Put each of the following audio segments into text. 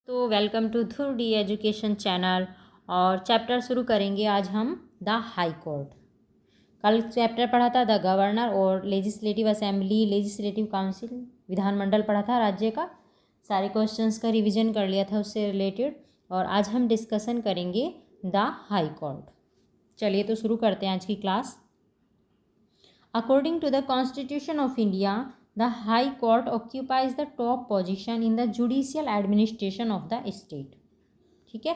तो welcome to Dhruv D education channel. और chapter शुरू करेंगे आज हम द हाई कोर्ट। कल चैप्टर पढ़ा था द गवर्नर और लेजिस्लेटिव असेंबली, लेजिस्लेटिव काउंसिल, विधानमंडल पढ़ा था राज्य का। सारे क्वेश्चंस का रिवीजन कर लिया था उससे रिलेटेड। और आज हम डिस्कशन करेंगे द हाई कोर्ट। चलिए तो शुरू करते हैं आज की class. According to the constitution of India, the High Court occupies the top position in the judicial administration of the state। ठीक है,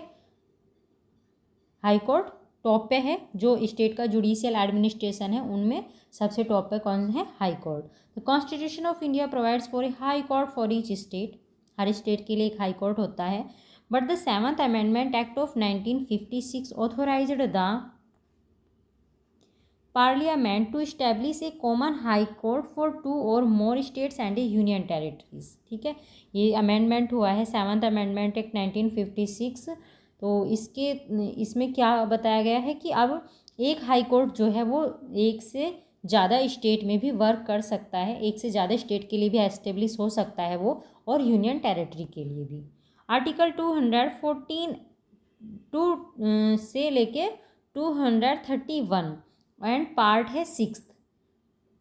हाई कोर्ट टॉप पे है। जो स्टेट का जुडिशियल एडमिनिस्ट्रेशन है उनमें सबसे टॉप पे कौन है? High court. The constitution of India provides for a high court for each state. हर स्टेट के लिए एक हाई कोर्ट होता है। But the 7th amendment act of 1956 authorised the Parliament to establish a common high court for 2 or more states and a union territories। ठीक है, ये amendment हुआ है 7th अमेंडमेंट एक्ट 1956। तो इसमें क्या बताया गया है कि अब एक हाई कोर्ट जो है वो एक से ज़्यादा स्टेट में भी वर्क कर सकता है, एक से ज़्यादा स्टेट के लिए भी एस्टेब्लिश हो सकता है वो, और यूनियन टेरिटरी के लिए भी। आर्टिकल 214 से लेके 231 एंड पार्ट है 6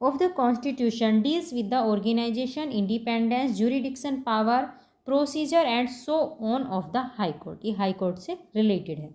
of the constitution deals with the organisation, independence, jurisdiction power, procedure and so on of the high court. ये हाई कोर्ट से रिलेटेड है।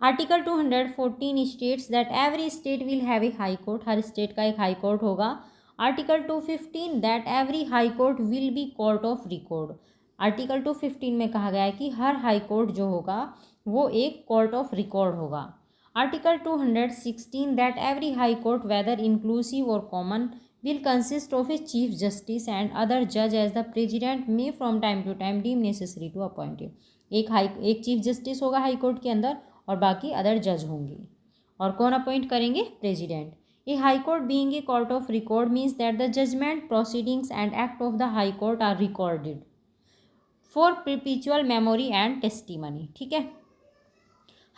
Article 214 states that every state will have a high court. हर state का एक high court होगा। Article 215 that every high court will be court of record. Article 215 में कहा गया है कि हर हाई कोर्ट जो होगा वो एक कोर्ट ऑफ रिकॉर्ड होगा। Article 216 that every high court, whether inclusive or common, will consist of a chief justice and other judge as the president may from time to time deem necessary to appoint it। एक chief justice होगा high court के अंदर और बाकी other जज होंगे। और कौन अपॉइंट करेंगे? President. A high court being a court of record means that the judgement, proceedings and act of the high court are recorded for perpetual memory and testimony. ठीक है,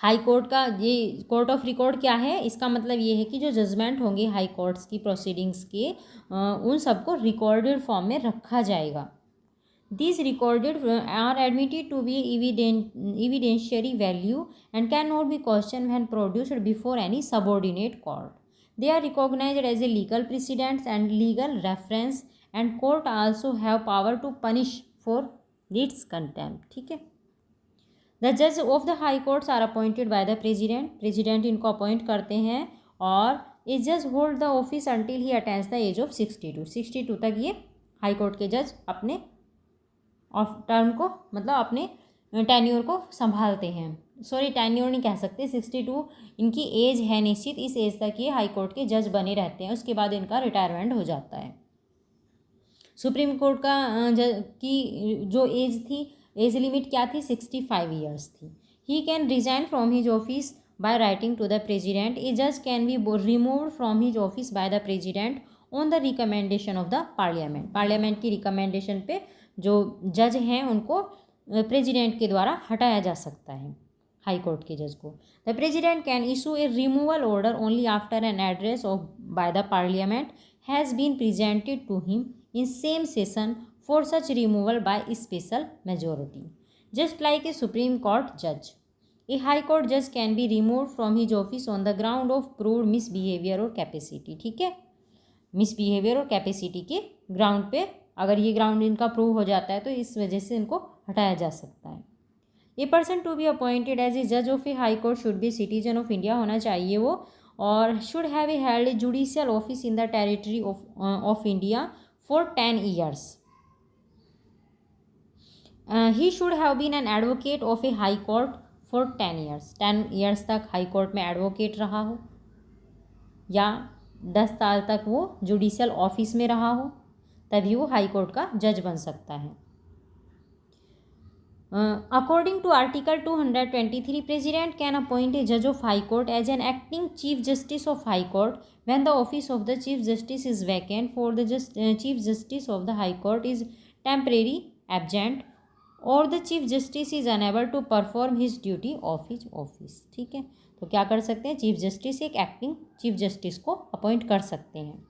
हाई कोर्ट का ये court of record क्या है? इसका मतलब ये है कि जो जजमेंट होंगे हाई कोर्ट्स की प्रोसीडिंग्स के, उन सबको रिकॉर्डेड फॉर्म में रखा जाएगा। This recorded are admitted to be evidentiary value and can not be question when produced before any subordinate court. They are recognised as a legal precedents and legal reference and court also have power to punish for its contempt. ठीक है, the जज of the high courts are appointed by the president. President इनको appoint करते हैं और a जज hold the office until he attains the age of 62 तक ये हाई कोर्ट के जज अपने टर्म को, मतलब अपने टेन्योर को संभालते हैं। सॉरी, टेन्योर नहीं कह सकते, 62 इनकी एज है निश्चित। इस एज तक ये हाई कोर्ट के जज बने रहते हैं, उसके बाद इनका रिटायरमेंट हो जाता है। सुप्रीम कोर्ट का की जो एज थी, एज लिमिट क्या थी? 65 ईयर्स थी। He can resign from his office by writing to the president. A जज can be removed from his office by the president on the recommendation of the parliament. Parliament की recommendation पे जो जज हैं उनको प्रेसिडेंट के द्वारा हटाया जा सकता है, हाई कोर्ट के जज को। The president can issue a removal order only after an address of by the parliament has been presented to him in same session for such removal by special majority, just like a Supreme Court judge. A High Court judge can be removed from his office on the ground of proved misbehavior or capacity। ठीक है, misbehaviour और capacity के ground पे अगर ये ground इनका prove हो जाता है तो इस वजह से इनको हटाया जा सकता है। A person to be appointed as a जज of a high court should be citizen of India होना चाहिए वो, और should have a held a judicial office in the territory of India for 10 years। He should have been an advocate of a high court for 10 years। 10 years तक high court में advocate रहा हो या 10 साल तक वो जुडिशियल ऑफिस में रहा हो, तभी वो हाई कोर्ट का जज बन सकता है। According to Article 223, President can appoint a judge of High Court as an acting Chief Justice of High Court when the office of the Chief Justice is vacant, for the Chief Justice of the High Court is temporarily absent or the Chief Justice is unable to perform his duty of his office। ठीक है, तो क्या कर सकते हैं? Chief justice एक acting chief justice को appoint कर सकते हैं।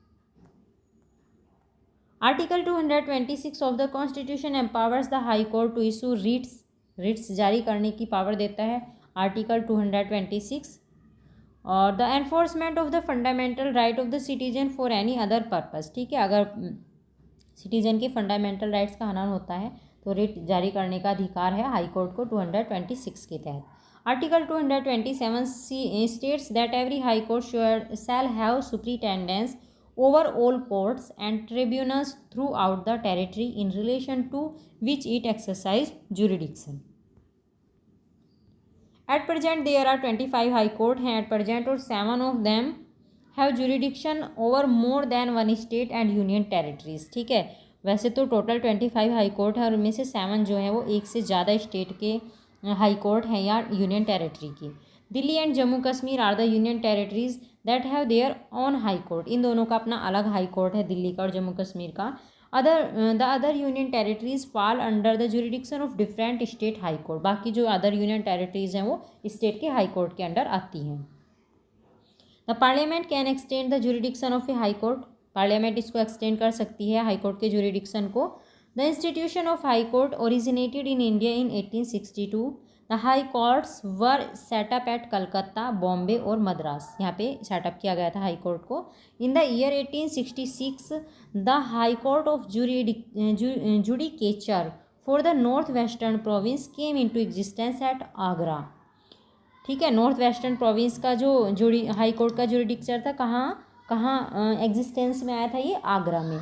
Article 226 of the constitution empowers the high court to issue writs जारी करने की पावर देता है आर्टिकल 226। और the enforcement of the fundamental right of the citizen for any other purpose, ठीक है, अगर सिटीजन के फंडामेंटल राइट्स का हनन होता है तो रिट जारी करने का अधिकार है हाई कोर्ट को 226 के तहत। Article 227 states that every high court shall have superintendence over all courts and tribunals throughout the territory in relation to which it exercise jurisdiction. At present there are 25 high court हैं at present, और 7 of them have jurisdiction over more than one state and union territories, ठीक है। वैसे तो total 25 high court है और उनमें से 7 जो है वो एक से ज़्यादा स्टेट के हाई कोर्ट हैं या यूनियन टेरिटरी की। Delhi and Jammu Kashmir are the union territories that have their own high court, इन दोनों का अपना अलग हाई कोर्ट है, दिल्ली का और जम्मू कश्मीर का। The other union territories fall under the jurisdiction of different state high court, बाकी जो अदर यूनियन टेरिटरीज हैं वो स्टेट के हाई कोर्ट के अंडर आती हैं। The parliament can extend the jurisdiction of a high court, parliament इसको extend कर सकती है हाई कोर्ट के जुरिडिक्शन को। The institution of high court originated in India in 1862। The high courts were set up at Calcutta, Bombay और मद्रास, यहाँ पे सेटअप किया गया था हाई कोर्ट को। In the year 1866 the high court of judicature for the north western province came into existence at Agra, ठीक है। North western province का जो हाई कोर्ट का जुडिकेचर था कहाँ एग्जिस्टेंस में आया था, ये आगरा में।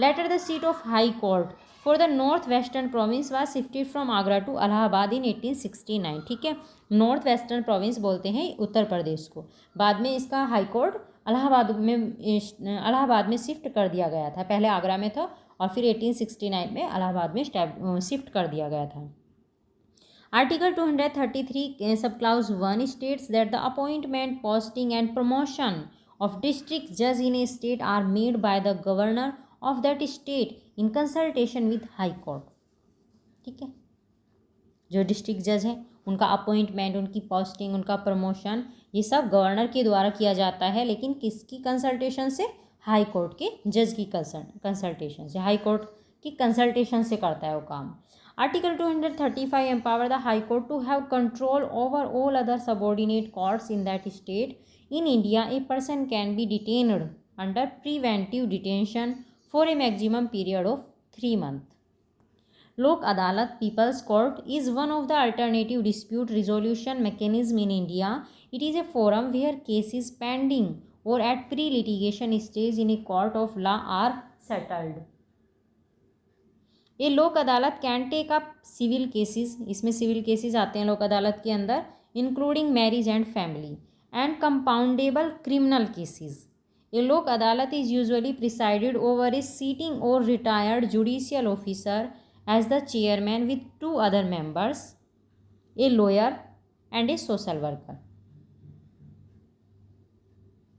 Later the seat of high court for the north western province was shifted from Agra to Allahabad in 1869, ठीक है। नॉर्थ वेस्टर्न प्रोविंस बोलते हैं उत्तर प्रदेश को। बाद में इसका हाई कोर्ट इलाहाबाद में शिफ्ट कर दिया गया था, पहले आगरा में था और फिर 1869 में इलाहाबाद में शिफ्ट कर दिया गया था। Article 233 sub clause 1 states that the appointment, posting and promotion of district judge in a state are made by the governor of that state in consultation with high court, ठीक है। जो डिस्ट्रिक्ट जज है उनका अपॉइंटमेंट, उनकी posting, उनका promotion, ये सब गवर्नर के द्वारा किया जाता है, लेकिन किसकी कंसल्टेशन से, हाई कोर्ट के जज की कंसल्टेशन से, हाई कोर्ट की कंसल्टेशन से करता है वो काम। Article 235 empower the high court to have control over all other subordinate courts in that state. In India, a person can be detained under preventive detention for a maximum period of 3 months. Lok Adalat People's Court is one of the alternative dispute resolution mechanism in India. It is a forum where cases pending or at pre-litigation stage in a court of law are settled. A Lok Adalat can take up civil cases, इसमें civil cases आते हैं लोक अदालत के अंदर, including marriage and family and compoundable criminal cases. A lok adalat is usually presided over a sitting or retired judicial officer as the chairman with 2 other members, a lawyer and a social worker.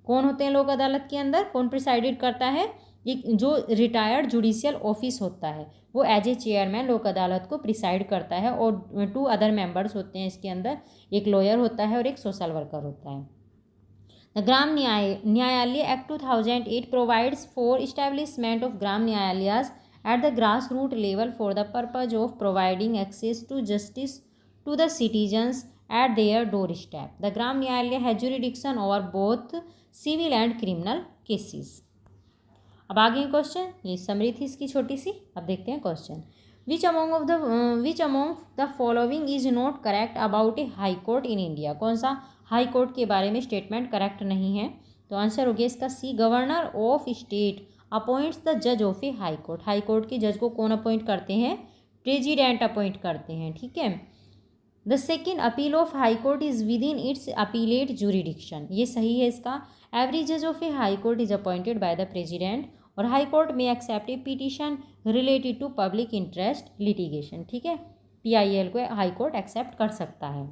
कौन होते हैं लोक अदालत के अंदर, कौन presided करता है, एक जो रिटायर्ड जुडिशियल ऑफिस होता है वो एज ए चेयरमैन लोक अदालत को प्रिसाइड करता है, और 2 अदर मेंबर्स होते हैं इसके अंदर, एक लॉयर होता है और एक सोशल वर्कर होता है। The Gram Nyayalaya act 2008 provides for establishment of Gram Nyayalayas at the grass root level for the purpose of providing access to justice to the citizens at their doorstep. The Gram Nyayalaya has jurisdiction over both civil and criminal cases. अब आगे question, ये summary थी इसकी छोटी सी। अब देखते हैं question, which among the following is not correct about A high court in India, कौन सा हाई कोर्ट के बारे में स्टेटमेंट करेक्ट नहीं है। तो आंसर हो गया इसका C, governor of state appoints the जज of a high court. High court के जज को कौन अपॉइंट करते हैं, प्रेजिडेंट अपॉइंट करते हैं, ठीक है। The second, appeal of high court is within its appellate jurisdiction, ये सही है इसका। एवरी जज of a high court is appointed by the president, और हाई कोर्ट में accept a petition related to public interest litigation, ठीक है। PIL को हाई कोर्ट एक्सेप्ट कर सकता है।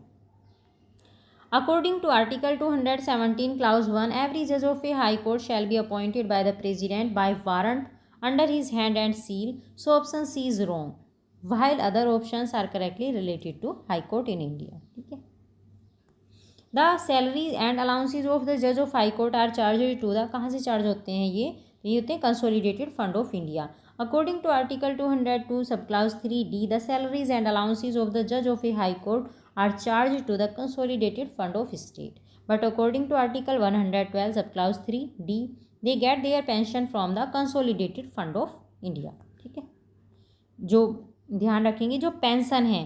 According to article 217 clause 1, every जज of a high court shall be appointed by the president by warrant under his hand and seal, so option C is wrong, while other options are correctly related to high court in India, ठीक है। The salaries and allowances of the judge of high court are charged to the, कहाँ से charge होते हैं ये होते हैं consolidated fund of India. According to Article 202, subclause 3D, the salaries and allowances of the judge of a high court are charged to the consolidated fund of state. But according to Article 112, subclause 3D, they get their pension from the consolidated fund of India. ठीक है, जो ध्यान रखेंगे, जो pension है,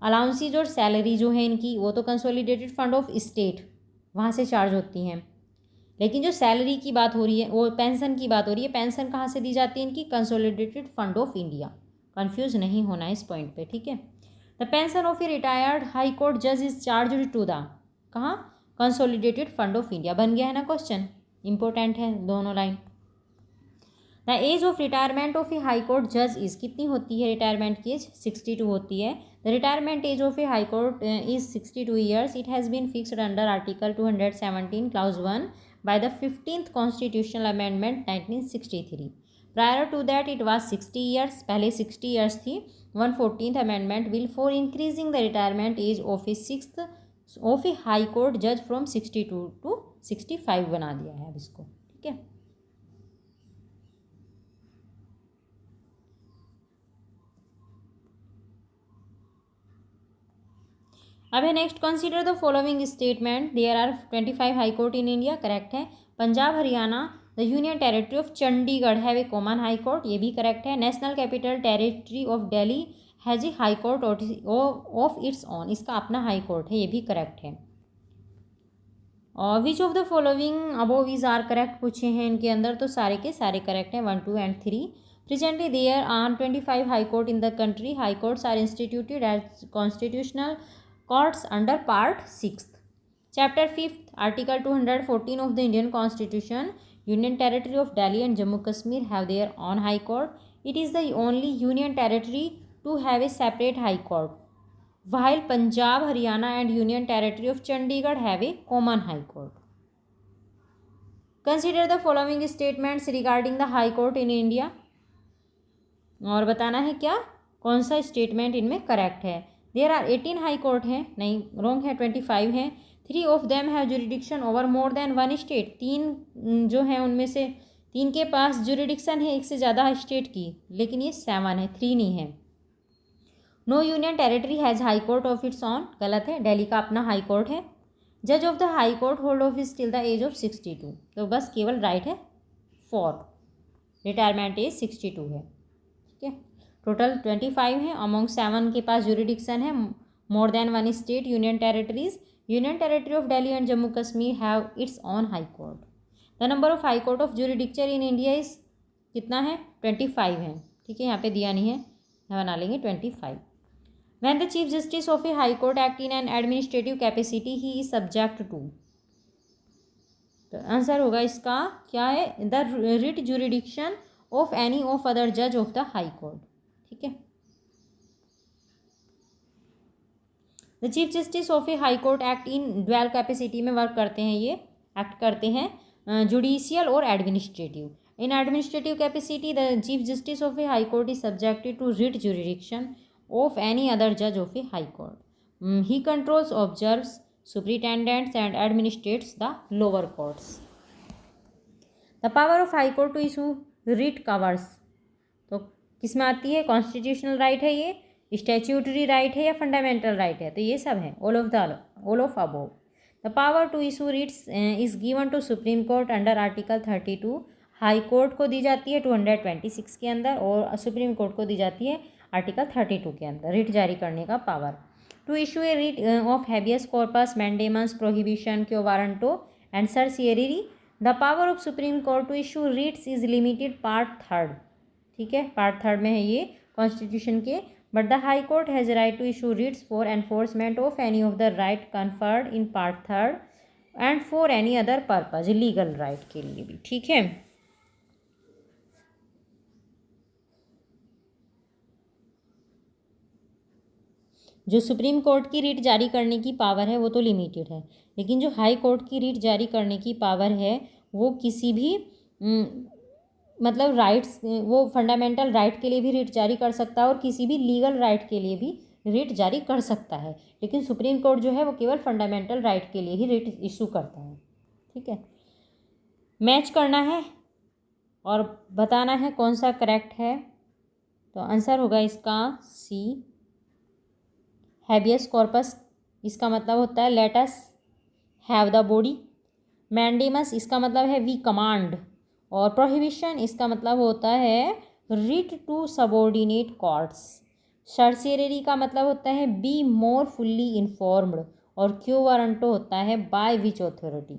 allowances और salary जो है इनकी, वो तो कंसोलिडेटेड फंड ऑफ स्टेट वहाँ से चार्ज होती हैं, लेकिन जो सैलरी की बात हो रही है, वो पेंशन की बात हो रही है, पेंशन कहाँ से दी जाती है इनकी? Consolidated fund of India. Confuse नहीं होना है इस पॉइंट पे, ठीक है। The pension of a retired high court जज इज चार्ज टू द, कहाँ? Consolidated fund of India. बन गया है ना क्वेश्चन, इंपॉर्टेंट है दोनों line. The age of retirement of a high court जज इज, कितनी होती है रिटायरमेंट की एज? 62 होती है। The retirement age of a high court is 62 years. It has been fixed under article 217 clause 1 by the 15th constitutional amendment 1963. Prior to that it was 60 years, पहले 60 years थी। 114th amendment bill for increasing the retirement age of a high court judge from 62 to 65 बना दिया है अब इसको, ठीक है। अब है next, consider the following statement. There are 25 high court in India, correct है। Punjab, Haryana, the union territory of Chandigarh have a common high court, ये भी करेक्ट है। National capital territory of Delhi has a high court of its own, इसका अपना high court है, ये भी correct है। और which of the following above is are correct पूछे हैं इनके अंदर, तो सारे के सारे करेक्ट हैं, 1, 2 and 3। Presently there are 25 high court in the country. High courts are instituted as constitutional courts under part 6th, chapter 5th, article 214 of the Indian Constitution. Union territory of Delhi and Jammu Kashmir have their own high court. It is the only union territory to have a separate high court, while Punjab, Haryana and Union territory of Chandigarh have a common high court. Consider the following statements regarding the high court in India. और बताना है क्या, कौन सा statement इनमें correct है। There are 18 high court हैं, नहीं रॉन्ग है, 25 हैं। 3 of them have jurisdiction over more than 1 state, 3 जो हैं उनमें से 3 के पास जुरिडिक्शन है एक से ज़्यादा स्टेट की, लेकिन ये 7 है, 3 नहीं है। No union territory has high court of its own, गलत है, दिल्ली का अपना हाई कोर्ट है। जज of the high court hold office till the age of 62, तो बस केवल राइट है 4, रिटायरमेंट एज 62 है, ठीक है। टोटल 25 हैं, अमॉन्ग 7 के पास जुरिडिक्शन है more than 1 state, union territories. Union territory of Delhi and Jammu Kashmir have its own high court. The number of high court of judicature in India is, कितना है? 25 है, ठीक है, यहाँ पे दिया नहीं है, यहाँ बना लेंगे 25। When the chief justice of a high court act in an administrative capacity he is subject to, तो आंसर होगा इसका क्या है? The writ jurisdiction of any of other जज ऑफ द हाई कोर्ट, ठीक है। The chief justice of a high court act in dual capacity में work करते हैं, ये एक्ट करते हैं जुडिशियल और administrative. In administrative capacity the chief justice of a high court is subjected to writ jurisdiction of any other जज of a high court. He controls, observes, superintendents and administrates the lower courts. The power of high court to issue writ covers, तो किस में आती है? Constitutional right है ये, statutory right है या फंडामेंटल राइट है? तो ये सब है, all of above. The power to issue writs is given to supreme court under article 32। High court को दी जाती है 226 के अंदर, और सुप्रीम कोर्ट को दी जाती है आर्टिकल 32 के अंदर रिट जारी करने का power. To issue a writ of habeas corpus, mandamus, prohibition, quo warranto and certiorari. The power of supreme court to issue writs is limited, part 3, ठीक है, पार्ट 3 में है ये कॉन्स्टिट्यूशन के। But the high court has right to issue writs for enforcement of any of the right conferred in part 3 and for any other purpose, legal right के लिए भी, ठीक है। जो सुप्रीम कोर्ट की रिट जारी करने की पावर है वो तो लिमिटेड है, लेकिन जो हाई कोर्ट की रिट जारी करने की पावर है वो किसी भी मतलब राइट्स, वो फंडामेंटल राइट के लिए भी रिट जारी कर सकता है और किसी भी लीगल राइट के लिए भी रिट जारी कर सकता है, लेकिन सुप्रीम कोर्ट जो है वो केवल फंडामेंटल राइट के लिए ही रिट इशू करता है, ठीक है। मैच करना है और बताना है कौन सा करेक्ट है। तो आंसर होगा इसका सी, हैबियस कॉर्पस इसका मतलब होता है late us have the body. Mandamus इसका मतलब है वी कमांड। और प्रोहिबिशन इसका मतलब होता है writ to subordinate courts. Certiorari का मतलब होता है बी मोर फुल्ली इन्फॉर्म्ड। और क्यू वारंटो होता है by which authority.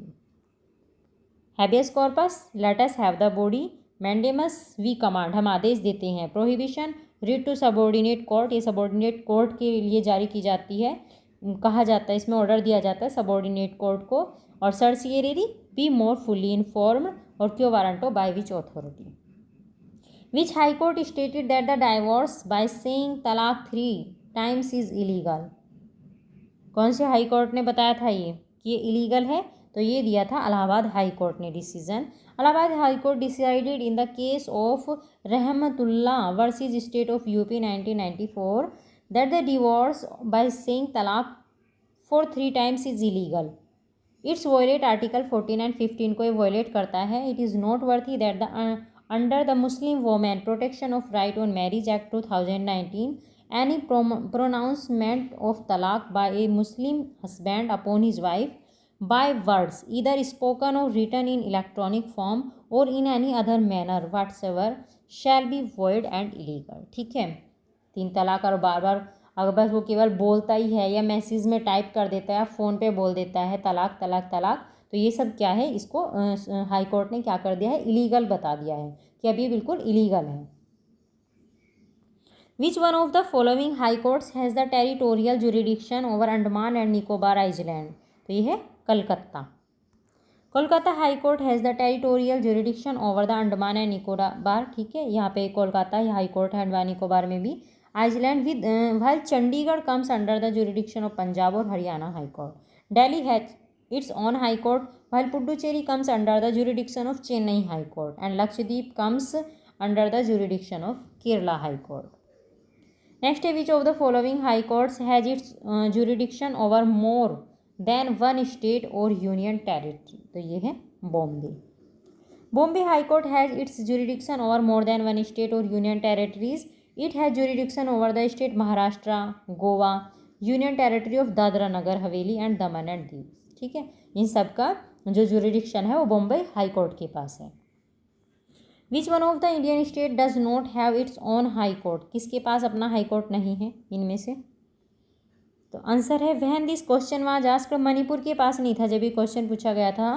Habeas corpus let us have the body. Mandamus we command हम आदेश देते हैं। Prohibition writ to subordinate court ये सबॉर्डिनेट कोर्ट के लिए जारी की जाती है, कहा जाता है, इसमें ऑर्डर दिया जाता है सबॉर्डिनेट कोर्ट को। और certiorari be more fully informed और quo warranto by which authority. Which high court stated that the divorce by saying talaq 3 times is illegal. कौन से हाई कोर्ट ने बताया था ये कि ये इलीगल है? तो ये दिया था इलाहाबाद हाई कोर्ट ने decision. Allahabad high court decided in the case of Rahmatullah versus state of UP 1994 that the divorce by saying talaq for 3 times is illegal. It's violate article 14 and 15 को ये वॉयलेट करता है। It is noteworthy that the under the Muslim women protection of right on marriage act 2019 any pronouncement of talaq by a Muslim husband upon his wife by words either spoken or written in electronic form or in any other manner whatsoever shall be void and illegal। ठीक है, 3 तलाक और बार बार अगर बस वो केवल बोलता ही है या मैसेज में टाइप कर देता है या फ़ोन पे बोल देता है तलाक तलाक तलाक, तो ये सब क्या है, इसको हाई कोर्ट ने क्या कर दिया है, इलीगल बता दिया है कि अब ये बिल्कुल इलीगल है। Which one of the following high courts has the territorial jurisdiction over Andaman and Nicobar Island? तो ये है Calcutta. Kolkata high court has the territorial jurisdiction over the Andaman and Nicobar. ठीक है, यहाँ पे कोलकाता हाई कोर्ट है अंडमान निकोबार में भी। Island with while Chandigarh comes under the jurisdiction of Punjab और Haryana high court. Delhi has its own high court while Puducherry comes under the jurisdiction of Chennai high court and Lakshadweep comes under the jurisdiction of Kerala high court. Next है which of the following high courts has its jurisdiction over more than one state और union territory. तो ये है Bombay. Bombay high court has its jurisdiction over more than one state और union territories. It has jurisdiction over the state Maharashtra, Goa, union territory of Dadra Nagar Haveli and Daman and Diu. ठीक है, इन सब का जो जुरिडिक्शन है वो बॉम्बे हाई कोर्ट के पास है। Which one of the Indian state does not have its own high court. किसके पास अपना हाई कोर्ट नहीं है इनमें से? तो आंसर है when this question was asked. Manipur के पास नहीं था जब ये क्वेश्चन पूछा गया था,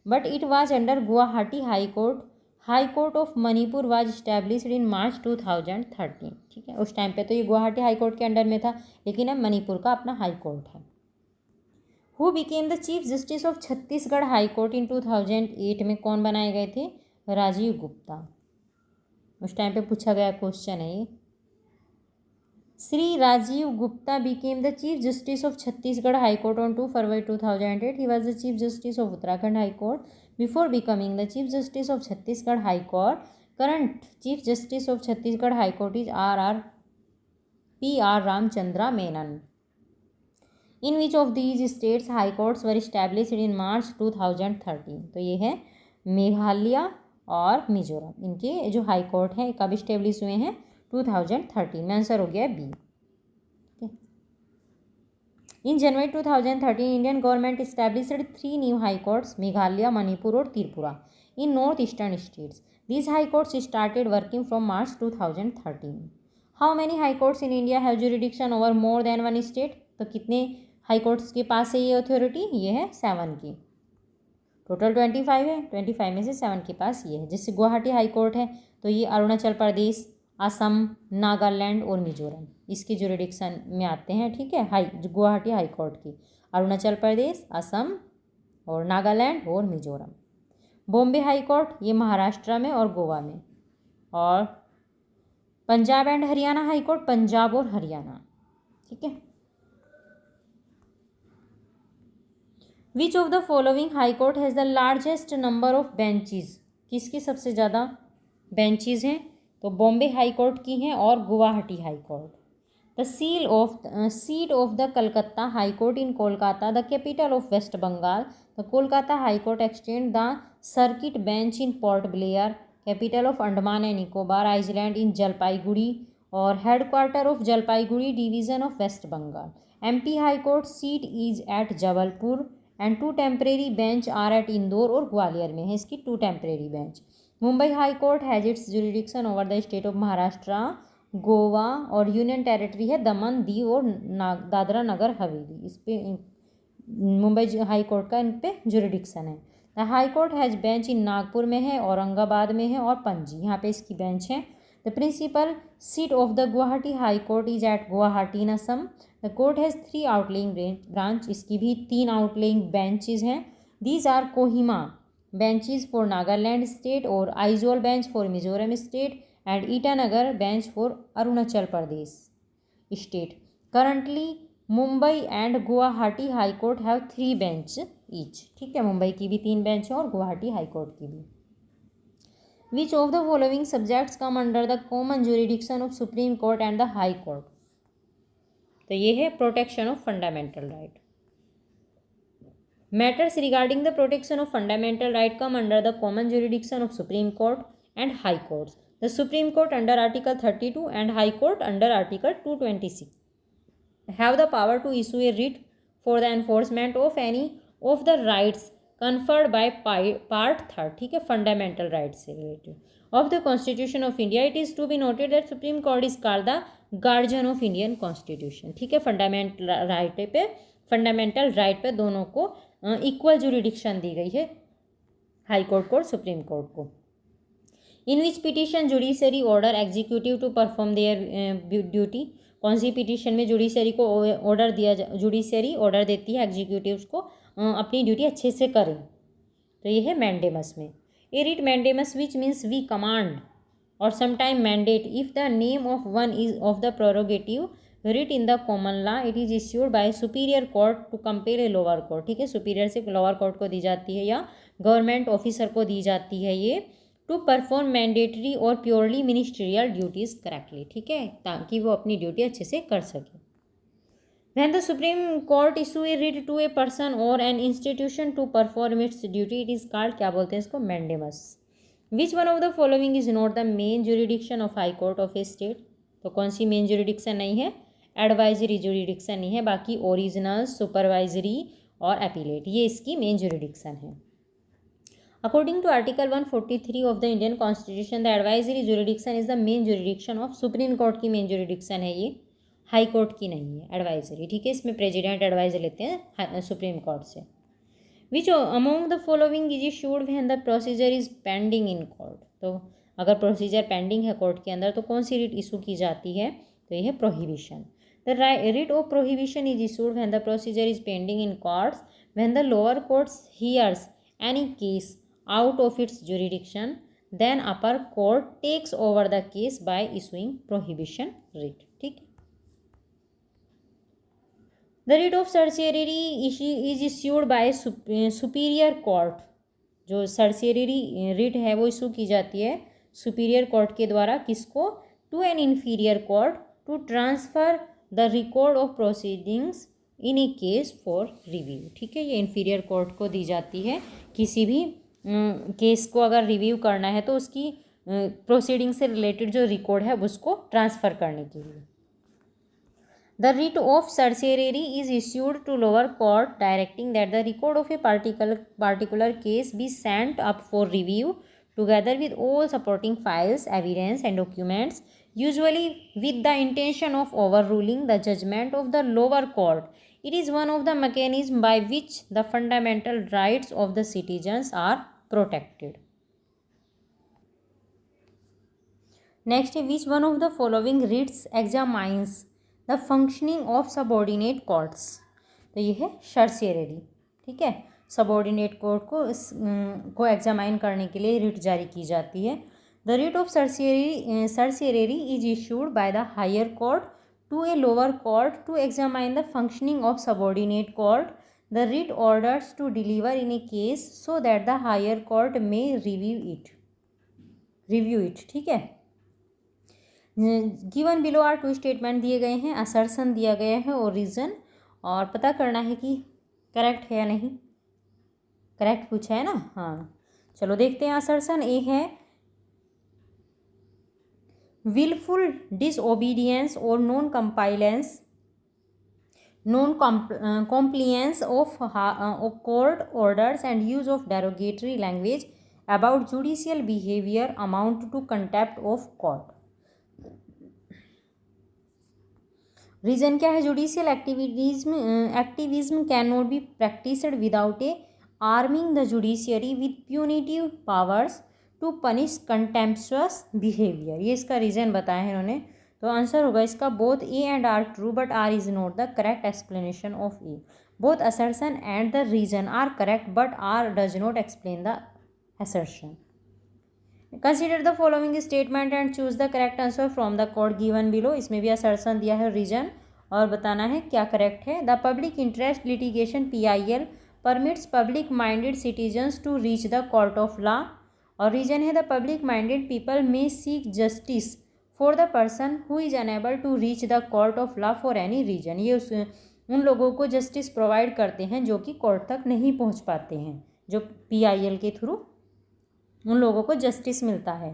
but it was under Guwahati high court. High court of Manipur was established in March 2013। ठीक है, उस टाइम पे तो ये गुवाहाटी हाई कोर्ट के अंडर में था, लेकिन अब मणिपुर का अपना हाई कोर्ट है। Who became the chief justice of Chhattisgarh high court in 2008 में कौन बनाए गए थे? राजीव गुप्ता। उस टाइम पे पूछा गया क्वेश्चन है ये। Shri Rajiv Gupta became the chief justice of Chhattisgarh high court on 2 February 2008। He was the chief justice of Uttarakhand high court before becoming the chief justice of Chhattisgarh high court. Current chief justice of Chhattisgarh high court is PR Ramachandra Menon. In which of these states high courts were established in March 2013। तो ये है मेघालय और मिजोरम, इनके जो high court हैं कब establish हुए हैं? 2013 में। आंसर हो गया B. In January 2013 Indian government established 3 new high courts Meghalaya, Manipur और Tripura in north eastern states. These high courts started working from March 2013। How many high courts in India have jurisdiction over more than one state? तो कितने high courts के पास है ये authority? ये है 7 की। Total 25 है, 25 में से 7 के पास ये है। जैसे गुवाहाटी हाई कोर्ट है तो ये अरुणाचल प्रदेश, असम, नागालैंड और मिजोरम इसकी जुरिडिक्शन में आते हैं। ठीक है, गुवाहाटी हाई कोर्ट की अरुणाचल प्रदेश, असम और नागालैंड और मिजोरम। बॉम्बे हाई कोर्ट ये महाराष्ट्र में और गोवा में। और Punjab and Haryana high court Punjab और हरियाणा। ठीक है। Which of the following high court has the largest number of benches? किसकी सबसे ज़्यादा बेंचेस हैं? तो बॉम्बे हाई कोर्ट की हैं और Guwahati high court. The seat of the Calcutta high court in Kolkata, the capital of West Bengal. The Kolkata high court extend the circuit bench in Port Blair, capital of Andaman and Nicobar island in Jalpaiguri और headquarter of Jalpaiguri division of West Bengal. MP high court seat is at Jabalpur and 2 temporary bench are at Indore और ग्वालियर में है इसकी 2 temporary bench. Mumbai high court has its jurisdiction over the state of Maharashtra, Goa और union territory है दमन, दीव और दादरा नगर हवेली। इस पे मुंबई हाई कोर्ट का इन पे जुरिडिक्शन है। The high court has bench in Nagpur में है, औरंगाबाद में है और पणजी, यहाँ पे इसकी बेंच है। The principal seat of the Guwahati high court is at Guwahati in Assam. The court has 3 outlying branch, इसकी भी 3 आउटलेइंग बेंचेज हैं। These are Kohima benches for Nagaland state और Aizawl bench for Mizoram state and Itanagar bench for Arunachal Pradesh state. Currently Mumbai and Guwahati high court have 3 bench each. ठीक है, मुंबई की भी 3 bench है और गुवाहाटी हाई कोर्ट की भी। विच of the following subjects come under the common jurisdiction of supreme court and the high court? तो ये है protection of fundamental right. Matters regarding the protection of fundamental right come under the common jurisdiction of supreme court and high courts. The supreme court under article 32 and high court under article 226 have the power to issue a writ for the enforcement of any of the rights conferred by part 3, ठीक है, fundamental rights से related of the constitution of India. It is to be noted that supreme court is called the guardian of Indian constitution. ठीक है, fundamental right पे दोनों को equal jurisdiction दी गई है, हाई कोर्ट को और सुप्रीम कोर्ट को। In which petition judiciary order executive to perform their duty. कौन सी पिटिशन में जुडिशरी को ऑर्डर दिया जुडिशरी ऑर्डर देती है एग्जीक्यूटिव्स को अपनी ड्यूटी अच्छे से करें, तो ये है मैंडेमस में। A writ mandamus which means we command और sometime mandate if the name of one is of the prerogative writ in the common law it is issued by superior court to compel a lower court. ठीक है, superior से lower court को दी जाती है या government officer को दी जाती है ये टू परफॉर्म मैंडेटरी और प्योरली मिनिस्ट्रियल ड्यूटीज़ करेक्टली। ठीक है, ताकि वो अपनी ड्यूटी अच्छे से कर सके। When the Supreme Court issue a writ to a person or an institution to perform its duty, it is called, क्या बोलते हैं इसको, mandamus. Which one of the following is not the main jurisdiction of High Court of a state? तो कौन सी main jurisdiction नहीं है? Advisory jurisdiction नहीं है, बाकी ओरिजिनल, सुपरवाइजरी और अपीलेट ये इसकी मेन जुरिडिक्शन है। According to Article 143 of the Indian Constitution, the advisory jurisdiction is the main jurisdiction of Supreme Court की main jurisdiction है ये, हाई कोर्ट की नहीं है एडवाइजरी। ठीक है, इसमें प्रेसिडेंट एडवाइजर लेते हैं सुप्रीम कोर्ट से। Which among the following is issued when the procedure is pending in court. तो अगर प्रोसीजर पेंडिंग है कोर्ट के अंदर तो कौन सी रिट इशू की जाती है? तो ये है prohibition. The writ of prohibition is issued when the procedure is pending in courts when the lower courts hears any case out of its jurisdiction, then upper court takes over the case by issuing prohibition writ. ठीक, the writ of certiorari is issued by superior court। जो certiorari writ है वो issue की जाती है superior court के द्वारा, किसको? To an inferior court to transfer the record of proceedings in a case for review। ठीक है, ये inferior court को दी जाती है किसी भी केस को अगर रिव्यू करना है तो उसकी प्रोसीडिंग से रिलेटेड जो रिकॉर्ड है उसको ट्रांसफ़र करने के लिए। The writ of certiorari is issued to lower court directing that the record of a particular case be sent up for review together with all supporting files, evidence and documents, usually with the intention of overruling the judgment of the lower court. It is one of the mechanisms by which the fundamental rights of the citizens are protected. Next, which one of the following writs examines the functioning of subordinate courts? तो ये है certiorari। ठीक है, subordinate court को examine करने के लिए writ जारी की जाती है। The writ of certiorari is issued by the higher court to a lower court to examine the functioning of subordinate court. The writ orders to deliver in a case so that the higher court may review it। ठीक है, given below are 2 statement दिए गए हैं, assertion दिया गया है और reason, और पता करना है कि करेक्ट है या नहीं। करेक्ट पूछा है ना? हाँ, चलो देखते हैं। असर्सन ए है willful disobedience or non-compliance of court orders and use of derogatory language about judicial behavior amount to contempt of court. Reason क्या है? Judicial activism can not be practised without a arming the judiciary with punitive powers to punish contemptuous behaviour. ये इसका reason बताया है इन्होंने। तो answer होगा इसका both A and R true but R is not the correct explanation of A. Both assertion and the reason are correct but R does not explain the assertion. Consider the following statement and choose the correct answer from the code given below. इसमें भी assertion दिया है, reason और बताना है क्या correct है। The public interest litigation PIL permits public minded citizens to reach the court of law. और रीजन है the public minded people may seek justice for the person who is unable to reach the court of law for any reason. ये उन लोगों को justice provide करते हैं जो कि कोर्ट तक नहीं पहुंच पाते हैं, जो PIL के थ्रू उन लोगों को जस्टिस मिलता है।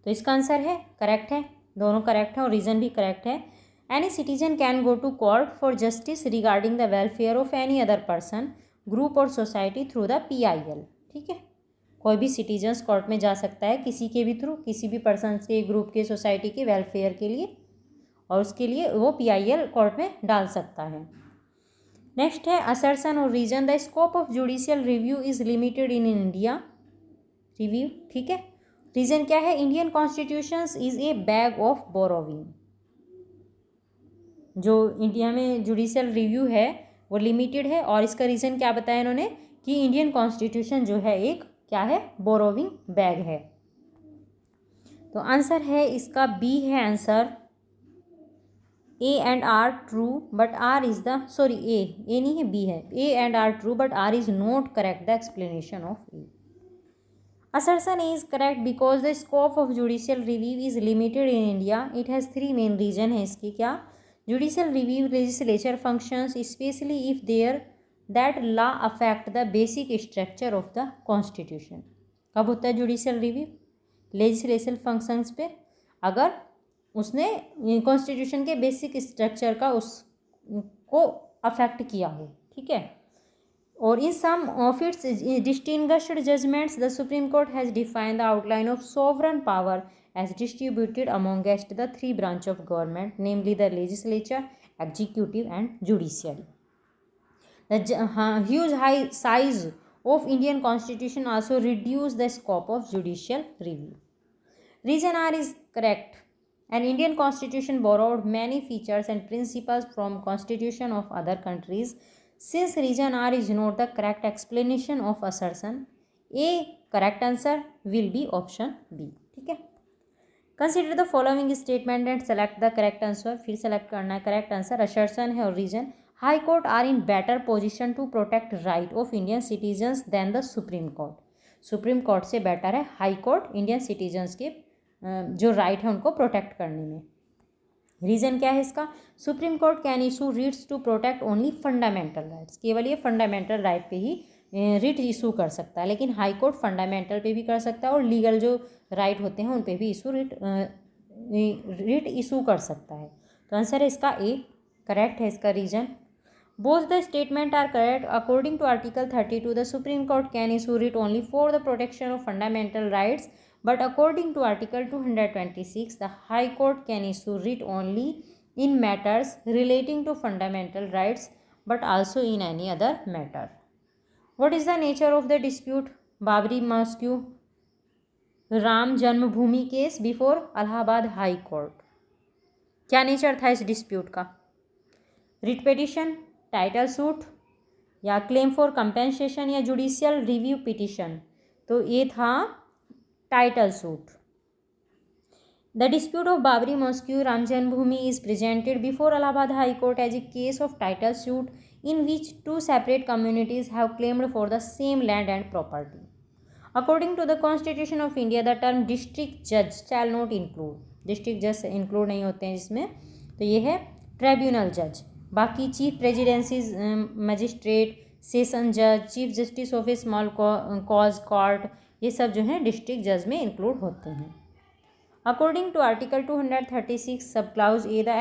तो इसका आंसर है करेक्ट है, दोनों करेक्ट है और रीज़न भी करेक्ट है। Any citizen can go to court for justice regarding the welfare of any other person group और सोसाइटी थ्रू द PIL। ठीक है, कोई भी सिटीजन्स कोर्ट में जा सकता है किसी के भी थ्रू, किसी भी पर्सन के, ग्रुप के, सोसाइटी के वेलफेयर के लिए, और उसके लिए वो PIL कोर्ट में डाल सकता है। नेक्स्ट है असर्शन और reason. The scope of judicial review is limited in India. Review, ठीक है। रीजन क्या है? Indian constitution is a bag of borrowing. जो इंडिया में जुडिशियल रिव्यू है वो लिमिटेड है, और इसका रीजन क्या बताया इन्होंने कि इंडियन कॉन्स्टिट्यूशन जो है एक क्या है? बोरोविंग बैग है। तो आंसर है इसका बी है answer. A and R true but R is the A नहीं है, बी है। A and R true but R is not correct the explanation of A. Assertion is correct because the scope of judicial review is limited in India. It has three main reasons है इसकी। क्या? Judicial review legislature functions especially if there that law affect the basic structure of the constitution. कब होता है judicial review? legislative functions पे अगर उसने constitution के बेसिक स्ट्रक्चर का उसको अफेक्ट किया हो। ठीक है, और in some of its distinguished judgments, the Supreme Court has defined the outline of sovereign power as distributed amongst the three branches of government, namely the legislature, executive, and judiciary. The huge high size of Indian Constitution also reduced the scope of judicial review. Reason R is correct. An Indian Constitution borrowed many features and principles from Constitution of other countries. Since region R is not the correct explanation of assertion, A correct answer will be option B. ठीक है, consider the following statement and select the correct answer. फिर select करना है correct answer। assertion है और reason। High Court are in better position to protect right of Indian citizens than the Supreme Court. Supreme Court से better है High Court Indian citizens के जो right है उनको protect करने में। रीज़न क्या है इसका? Supreme court can issue writs to protect only fundamental rights. केवल ये फंडामेंटल राइट पे ही रिट इशू कर सकता है, लेकिन हाई कोर्ट फंडामेंटल पे भी कर सकता है और लीगल जो राइट होते हैं उन पे भी रिट इशू कर सकता है। तो आंसर है इसका ए, करेक्ट है इसका reason. Both the statement are correct. According to article 32 the supreme court can issue writ only for the protection of fundamental rights, but according to article 226 the high court can issue writ only in matters relating to fundamental rights but also in any other matter. What is the nature of the dispute? Babri Mosque Ram Janmabhoomi case before Allahabad high court. क्या nature था इस dispute का? Writ petition, title suit, या claim for compensation, या judicial review petition? तो ये था title suit. The dispute of Babri mosque Ram Janmabhoomi is presented before Allahabad high court as a case of title suit in which two separate communities have claimed for the same land and property. According to the Constitution of India, the term district judge shall not include. district judge include नहीं होते हैं इसमें, तो ये है tribunal जज। बाकी chief presidency magistrate, session जज, chief justice of A small cause court, ये सब जो है डिस्ट्रिक्ट जज में इंक्लूड होते हैं। According to Article 236, subclause A, the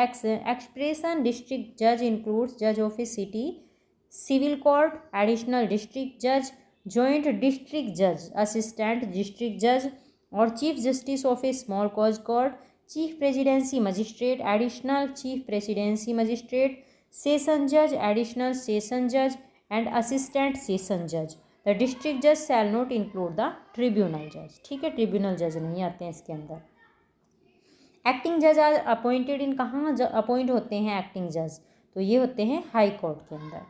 expression district judge includes judge of a city, civil court, additional district judge, joint district judge, assistant district judge, or chief justice of a small cause court, chief presidency magistrate, additional chief presidency magistrate, session judge, additional session judge, and assistant session judge. The district judge shall not include the tribunal judge. ठीक है, tribunal जज नहीं आते हैं इसके अंदर. Acting जज are appointed in, कहाँ अपॉइंट होते हैं एक्टिंग जज? तो ये होते हैं हाई कोर्ट के अंदर.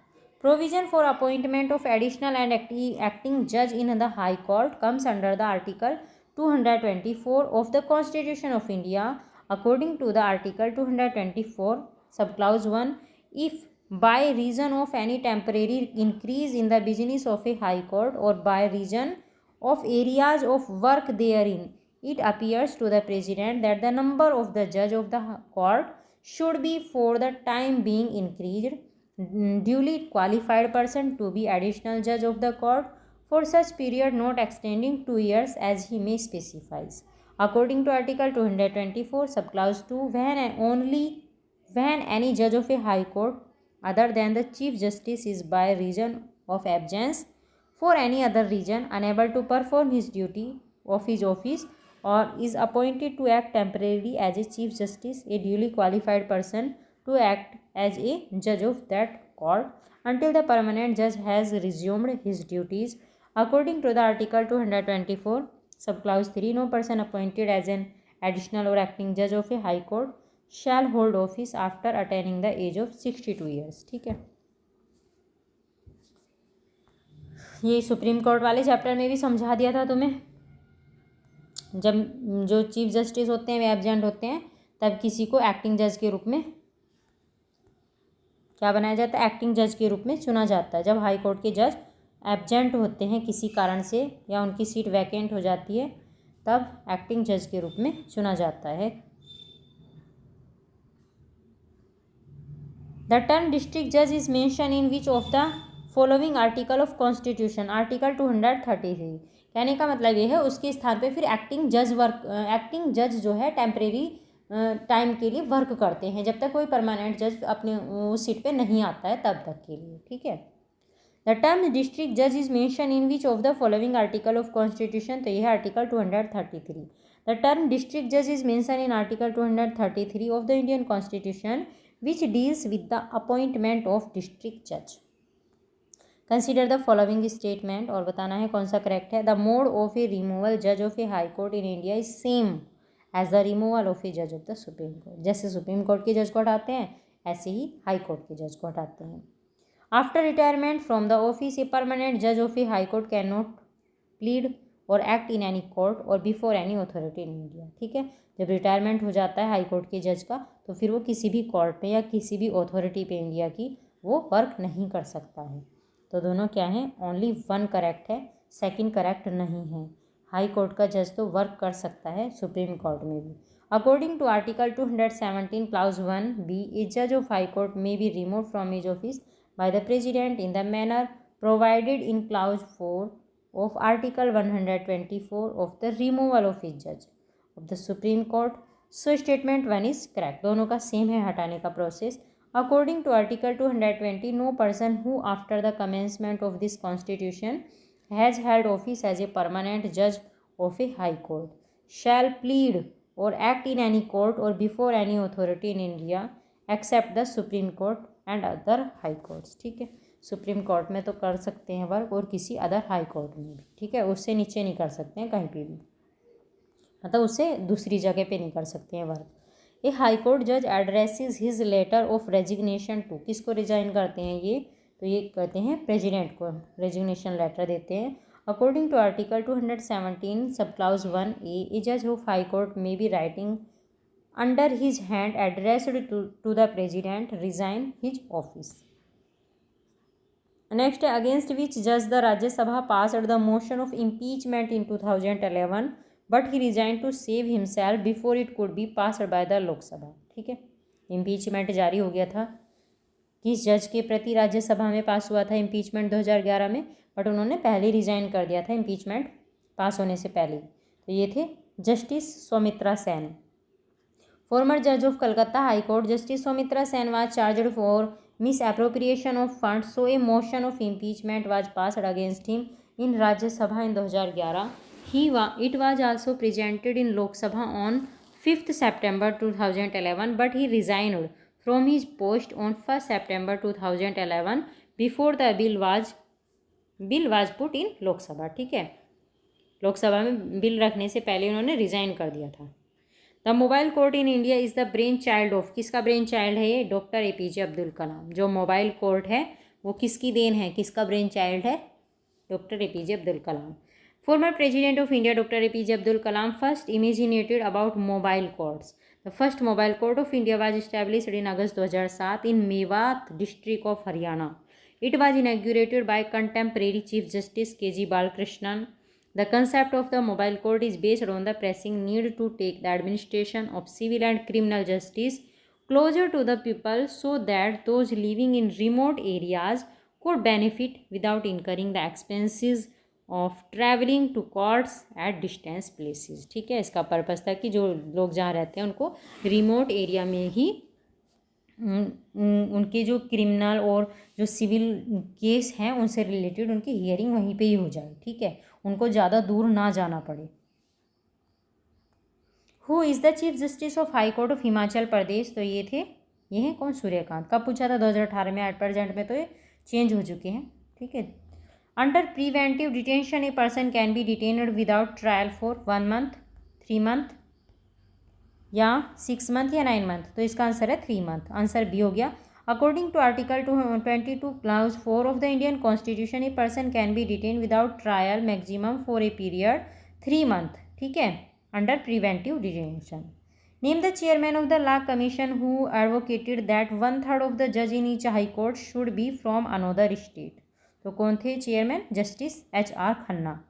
Provision for appointment of additional and acting जज in the high court comes under the article 224 of the constitution of India. According to the article 224 sub clause 1, if by reason of any temporary increase in the business of a high court or by reason of areas of work therein, it appears to the president that the number of the judge of the court should be for the time being increased, duly qualified person to be additional judge of the court for such period not extending 2 years as he may specifies. According to Article 224 subclause 2, when any judge of a high court other than the chief justice is by reason of absence for any other reason unable to perform his duty of his office or is appointed to act temporarily as a chief justice, a duly qualified person to act as a judge of that court until the permanent judge has resumed his duties. According to the Article 224 subclause 3, no person appointed as an additional or acting judge of a high court shall hold office after attaining the age of 62 years. ठीक है, ये supreme court वाले chapter में भी समझा दिया था तुम्हें. जब जो चीफ जस्टिस होते हैं वे एब्जेंट होते हैं तब किसी को एक्टिंग जज के रूप में क्या बनाया जाता है? एक्टिंग जज के रूप में चुना जाता है. जब हाई कोर्ट के जज एब्जेंट होते हैं किसी कारण से या उनकी सीट वैकेंट हो जाती है तब एक्टिंग जज के रूप में चुना जाता है. The term district judge is mentioned in which of the following article of constitution? Article 233. कहने का मतलब ये है उसके स्थान पे फिर एक्टिंग जज जो है टेम्परेरी टाइम के लिए वर्क करते हैं जब तक कोई परमानेंट जज अपने उस सीट पे नहीं आता है तब तक के लिए. ठीक है. द टर्म डिस्ट्रिक्ट जज is mention in which of the following article of constitution? तो यह है आर्टिकल 233. द टर्म डिस्ट्रिक्ट जज is mention in article 233 of the Indian constitution which deals with the appointment of district judge. Consider the following statement, और बताना है कौन सा correct है. The mode of a removal judge of a high court in India is same as the removal of a judge of the Supreme Court. जैसे supreme court के जज को हटाते हैं ऐसे ही हाई कोर्ट के जज को हटाते हैं. After retirement from the office, a permanent judge of a high court cannot plead और एक्ट इन एनी कोर्ट और before any authority in India. ठीक है, जब रिटायरमेंट हो जाता है हाई कोर्ट के जज का तो फिर वो किसी भी कोर्ट पे या किसी भी अथॉरिटी पे इंडिया की वो वर्क नहीं कर सकता है. तो दोनों क्या हैं? ओनली वन करेक्ट है, सेकंड करेक्ट नहीं है. हाई कोर्ट का जज तो वर्क कर सकता है सुप्रीम कोर्ट में भी. According to article 217 clause 1B, a जज of high court may be remove from his office by the president in the manner provided in clause 4 of Article 124 of the removal of his judge of the Supreme Court. So statement 1 is correct. दोनों का same है हटाने का process. According to Article 220, no person who after the commencement of this constitution has held office as a permanent judge of a high court shall plead or act in any court or before any authority in India except the Supreme Court and other high courts. ठीक है, supreme court में तो कर सकते हैं work और किसी other high court में भी. ठीक है, उससे नीचे नहीं कर सकते हैं कहीं पे भी, मतलब उससे दूसरी जगह पे नहीं कर सकते हैं वर्क. ए हाई कोर्ट जज addresses his letter of resignation to, किसको रिजाइन करते हैं ये? तो ये कहते हैं प्रेसिडेंट को रेजिग्नेशन लेटर देते हैं. अकॉर्डिंग टू आर्टिकल 217 सब क्लाउज 1A, ए जज of high court may by writing under his hand addressed to the president resign his office. Next है अगेंस्ट विच जज the Rajya Sabha passed the motion of impeachment in 2011 but he resign to save himself before it could be passed by the Lok Sabha. ठीक है, impeachment जारी हो गया था किस जज के प्रति? राज्यसभा में पास हुआ था इम्पीचमेंट 2011 में, बट उन्होंने पहले रिजाइन कर दिया था इम्पीचमेंट पास होने से पहले. तो ये थे Justice Soumitra Sen. Former judge of Calcutta High Court, Justice Soumitra Sen was charged for misappropriation of funds, so a motion of impeachment was passed against him in Rajya Sabha in 2011. It was also presented in Lok Sabha on 5th September 2011, but he resigned from his post on 1st September 2011 before the bill was put in Lok Sabha. ठीक है, लोकसभा में bill रखने से पहले उन्होंने resign कर दिया था. The mobile court in India is the brain child of, किसका ब्रेन चाइल्ड है ये? Doctor APJ Abdul Kalam. जो मोबाइल कोर्ट है वो किसकी देन है, किसका ब्रेन चाइल्ड है? Doctor APJ Abdul Kalam. Former president of India doctor APJ Abdul Kalam first imaginated about mobile courts. The first mobile court of India was established in August 2007 in Mewat district of Haryana. It was inaugurated by contemporary Chief Justice K.G. Balakrishnan. The concept of the mobile court is based on the pressing need to take the administration of civil and criminal justice closer to the people so that those living in remote areas could benefit without incurring the expenses of traveling to courts at distance places. ठीक है, इसका purpose था कि जो लोग जहाँ रहते हैं उनको रिमोट एरिया में ही उनके जो क्रिमिनल और जो सिविल केस हैं उनसे रिलेटेड उनकी हियरिंग वहीं पे ही हो जाए. ठीक है, उनको ज़्यादा दूर ना जाना पड़े. Who is the chief justice of high court of Himachal Pradesh? तो ये हैं कौन? सूर्यकांत. कब पूछा था? 2018 में. 8% में तो ये चेंज हो चुके हैं. ठीक है. Under preventive detention A person can B detained without trial for 1 month, 3 month या 6 month या 9 month. तो इसका आंसर है 3 month. आंसर बी हो गया. According to article 22 clause 4 of the Indian constitution a person can be detain without trial maximum for a period 3 month. ठीक है, under preventive detention. Name the chairman of the law commission who advocated that 1/3 of the जज in each high court should be from another state. तो कौन थे chairman? Justice HR Khanna.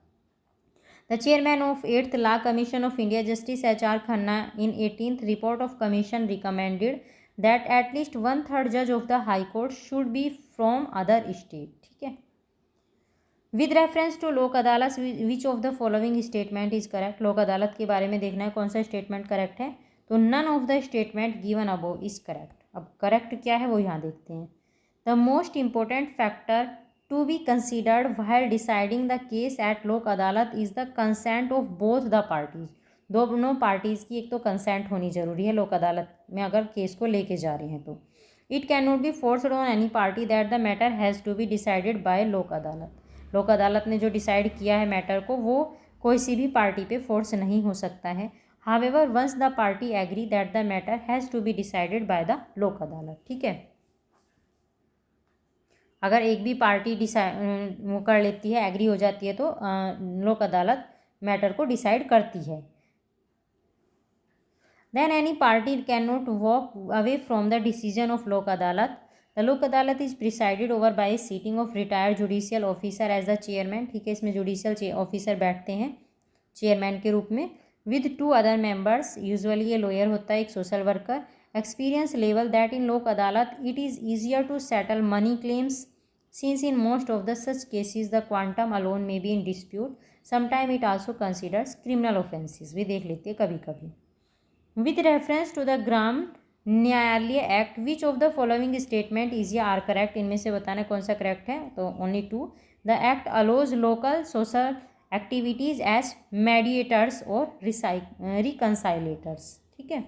The chairman of 8th Law Commission of India, Justice HR Khanna, in 18th report of commission recommended that at least 1/3 judge of the High Court should be from other state. ठीक है. With reference to लोक अदालत, which of the following statement is correct? लोक अदालत के बारे में देखना है कौन सा स्टेटमेंट करेक्ट है. तो none of the statement given above is correct. अब करेक्ट क्या है वो यहाँ देखते हैं. The most important factor to be considered while deciding the case at लोक अदालत is the consent of both the parties. दोनों पार्टीज़ की एक तो कंसेंट होनी ज़रूरी है लोक अदालत में अगर केस को लेके जा रहे हैं तो. It can not be forced on any party that the matter has to be decided by Lok Adalat. लोक अदालत ने जो डिसाइड किया है मैटर को वो कोई सी भी पार्टी पे फोर्स नहीं हो सकता है. However once the party agree that the matter has to be decided by the Lok Adalat. ठीक है, अगर एक भी पार्टी वो कर लेती है, एग्री हो जाती है तो लोक अदालत मैटर को डिसाइड करती है. Then any party can not walk away from the decision of Lok Adalat. The Lok Adalat is presided over by sitting of retired judicial officer as the chairman. ठीक है, इसमें जुडिशियल ऑफिसर बैठते हैं चेयरमैन के रूप में विद 2 other members. यूजुअली ये lawyer होता है, एक social worker. Experience level that in Lok Adalat it is easier to settle money claims since in most of the such cases the quantum alone may be in dispute. Sometime it also considers criminal offences. भी देख लेते हैं कभी कभी. With reference to the gram Nyayalaya act which of the following statement is या are correct? इनमें से बताना कौन सा करेक्ट है. तो only 2. The act allows local social activities as mediators or reconcilators. ठीक है.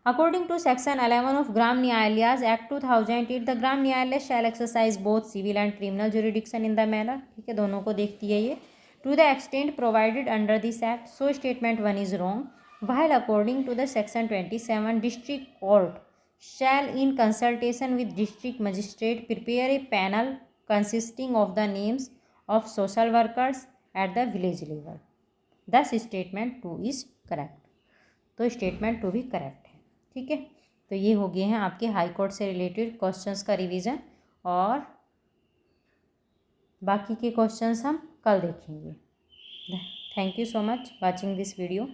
According to Section 11 of Gram Nyayalayas Act 2008, the Gram Nyayalaya shall exercise both civil and criminal jurisdiction in the manner. ठीक है, दोनों को देखती है ये. To the extent provided under this act, so statement 1 is wrong. While according to the Section 27, district court shall in consultation with district magistrate prepare a panel consisting of the names of social workers at the village level. Thus statement 2 is correct. तो statement 2 भी correct. ठीक है, तो ये हो गए हैं आपके हाई कोर्ट से रिलेटेड क्वेश्चंस का रिवीजन और बाकी के क्वेश्चंस हम कल देखेंगे. Thank you so much watching this video.